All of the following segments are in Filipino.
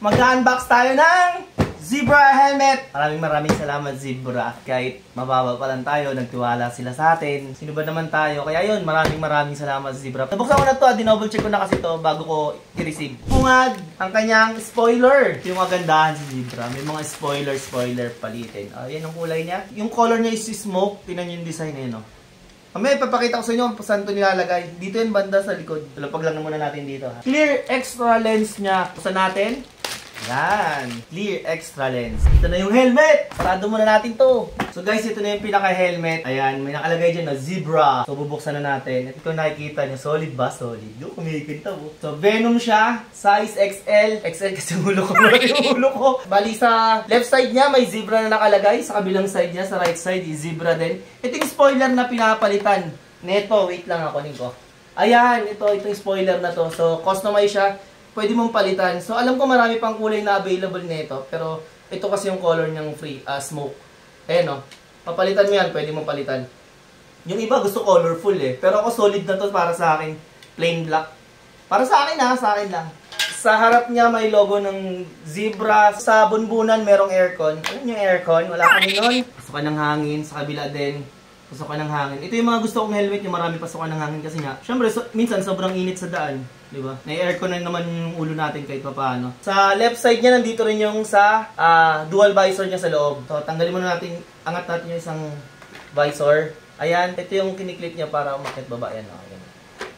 Mag-unbox tayo ng Zebra helmet. Maraming salamat Zebra. Kahit mababa pa lang tayo, nagtiwala sila sa atin. Sino ba naman tayo? Kaya yun, maraming salamat Zebra. Nabuksan ko na to, dinouble check ko na kasi to bago ko i-receive. Bungad ang kanyang spoiler. Yung kagandahan si Zebra. May mga spoiler palitin. Yan ang kulay niya. Yung color niya is smoke. Tingnan niyo yung design niya, no? Mamaya ipapakita ko sa inyo kung saan ito nilalagay. Dito yung banda sa likod. Lapag lang muna natin dito. Ha? Clear extra lens niya. Buksan natin. Yan. Clear extra lens. Ito na yung helmet. Sarado muna natin to. So guys, ito na yung pinaka-helmet. Ayan, may nakalagay dyan na Zebra. So bubuksan na natin. At kung nakikita nyo, solid ba? Solid. Yung kumikita po. So Venom siya. Size XL. XL kasi ulo ko. Ulo ko. Bali sa left side niya, may Zebra na nakalagay. Sa kabilang side niya, sa right side, is Zebra din. Ito yung spoiler na pinapalitan. Neto, wait lang ako ko. Ayan, ito yung spoiler na to. So customize siya. Pwede mong palitan. So, alam ko marami pang kulay na available nito. Pero, ito kasi yung color niyang free, smoke. Ayan o. Papalitan mo yan, pwede mong palitan. Yung iba gusto colorful eh. Pero ako solid na to para sa akin. Plain black. Para sa akin ha, sa akin lang. Sa harap niya may logo ng Zebra. Sa bunbunan merong aircon. Alam niyo yung aircon? Wala kami nun. Pasukan ng hangin. Sa kabila din. Pasukan ng hangin. Ito yung mga gusto kong helmet. Yung marami pasukan ng hangin kasi nga. Syempre, minsan sobrang init sa daan. Diba? Na-aircon na naman yung ulo natin kahit papaano. Sa left side niya, nandito rin yung sa dual visor niya sa loob. So, tanggalin muna natin, angat natin yung isang visor. Ayan, ito yung kiniklik niya para umakyat baba. Ayan, ayan.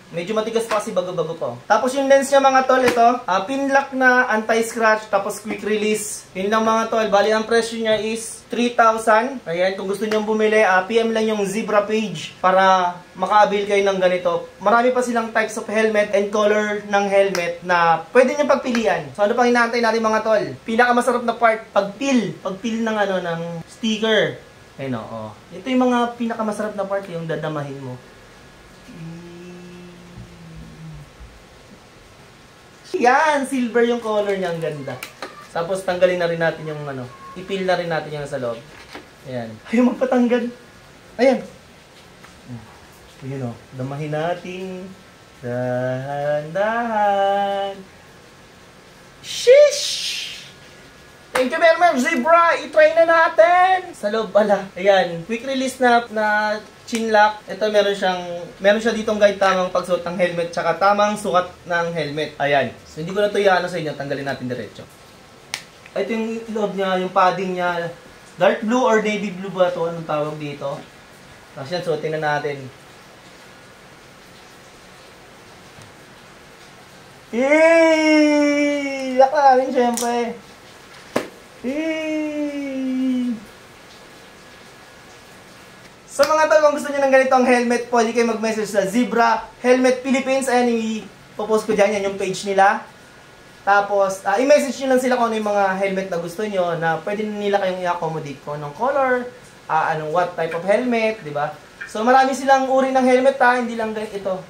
Medyo matigas pa kasi bago-bago po. Tapos yung lens niya mga tol, ito, pin lock na anti-scratch, tapos quick release. Yun lang mga tol. Bali, ang presyo niya is 3,000. Ayan, kung gusto niyo bumili, PM lang yung Zebra page para maka-avail kayo ng ganito. Marami pa silang types of helmet and color ng helmet na pwede niyo pagpilian. So ano pang inaantay natin mga tol? Pinakamasarap na part, pagpil ng ano ng sticker. Ayun oh. Ito yung mga pinakamasarap na part, yung dadamahin mo. Yan, silver yung color niya, ang ganda. Tapos tanggalin na rin natin yung ano, ipil na rin natin yung sa loob. Ayan. Ayaw magpatanggal. Ayan. Ayan o, damahin natin. Dahan-dahan. Sheesh! Thank you very much, Zebra! I-try na natin! Sa loob pala. Ayan, quick release na chin lock. Ito meron siya ditong guide tamang pagsuot ng helmet tsaka tamang sukat ng helmet. Ayan. So hindi ko na to iano sa inyo, tanggalin natin diretso. Ito yung loob niya, yung padding niya. Dark blue or navy blue ba ito? Anong tawag dito? Tapos yan, suotin na natin. Yay! Yak na namin syempre. Yay! Sa mga tol, kung gusto nyo ng ganitong helmet, pwede kayo mag-message sa Zebra Helmet Philippines. Ayan, i-post ko dyan. Yan yung page nila. Tapos, i-message nyo lang sila kung ano yung mga helmet na gusto nyo na pwede nila kayong i-accommodate kung anong color, what type of helmet, di ba? So, marami silang uri ng helmet ha, hindi lang ito.